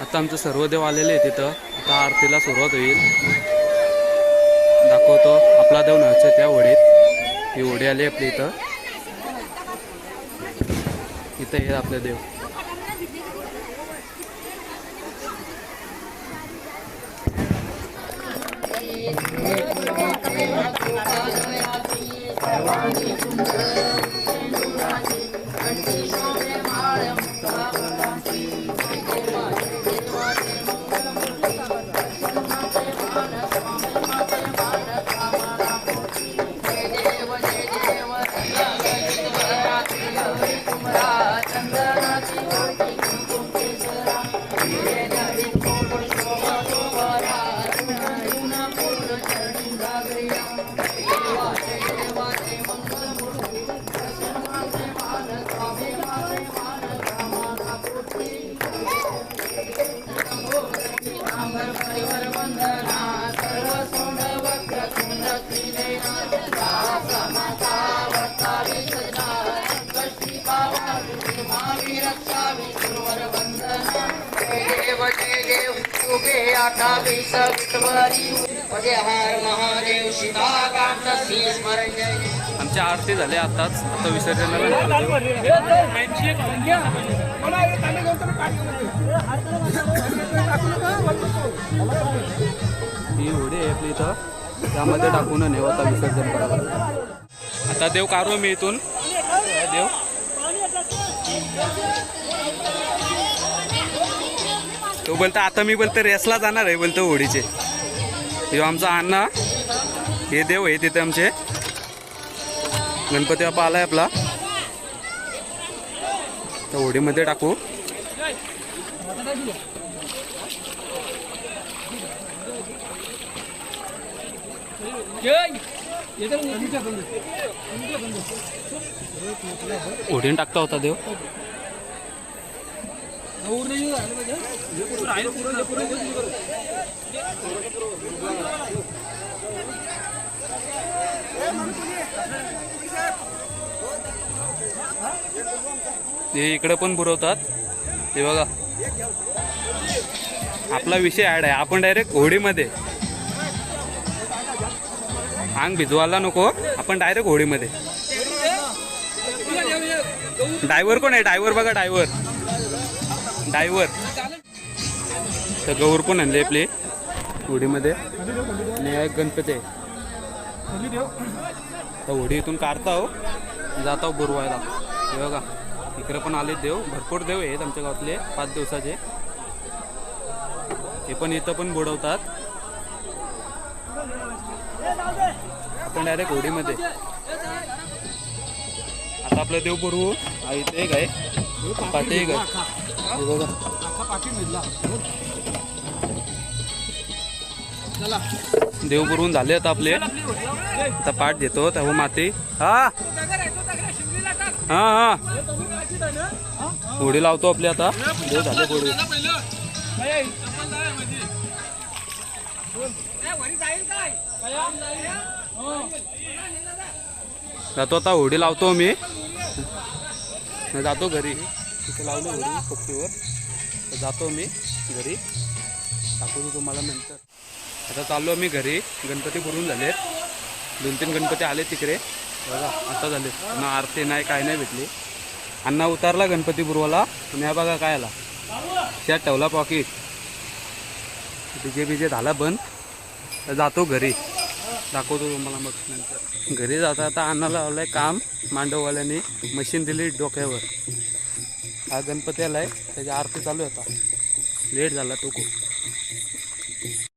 आता आमचं सर्व देव आलेले आहे तिथं। आता आरतीला सुरुवात होईल। दाखवतो आपला देव नाचे त्या होडीत। ही होडी आली आपली इथं। इथं हे आपले देव। आमच्या आरती झाली आताच। आता विसर्जनाला ही होडी आहे आपली इथं, त्यामध्ये टाकून नेऊ आता विसर्जन करायला। आता देव काढू मी इथून देव। तो बोलता आता मी बोलतो रेसला जाणार आहे बोलतो होडीचे। हे आमचा अण्णा, हे देव आहे तिथे आमचे। गणपती बाप्पा आलाय आपला। त्या होडीमध्ये टाकू। होडीने टाकता होता देव। ते इकडे पण पुरवतात ते बघा। आपला विषय ऍड आहे, आपण डायरेक्ट होडीमध्ये। अंग भिजवायला नको, आपण डायरेक्ट होडीमध्ये। ड्रायव्हर कोण आहे? ड्रायव्हर बघा, ड्रायव्हर तर गौर पण आणले आपले होडीमध्ये। आणि एक गणपती आहे। तर होडी इथून काढता हो, जाता बुरवायला। हे बघा इकडे पण आले देव, भरपूर देव आहेत आमच्या गावातले 5 दिवसाचे। हे पण इथं पण बुडवतात। आपण डायरेक्ट होडीमध्ये। आता आपलं देव बुरवू। इथे एक आहे, पाठी एक आहे, हे बघा। देव बुरवून झाले आता आपले। आता पाठ देतो तेव्हा माती। हा हा हा होडी लावतो आपली आता। देव झाले होडी। जातो आता, होडी लावतो मी, जातो घरी। तिथे लावली होडी पोपटीवर, तर जातो मी घरी, दाखवतो तुम्हाला नंतर। आता चाललो मी घरी। गणपती पुरून झालेत, 2-3 गणपती आले तिकडे बघा। आता झाले ना, आरती नाही काय नाही भेटली। अण्णा उतारला गणपती पुरवाला। आणि हा बघा काय आला, त्यात ठेवला पॉकेट। डीजे झाला बंद। तर जातो घरी, दाखवतो तुम्हाला मग नंतर। घरी जाता आता अण्णाला लावलंय काम मांडववाल्याने, मशीन दिली डोक्यावर। हा गणपती आलाय, त्याची आरती चालू आहे आता। लेट झाला तो खूप।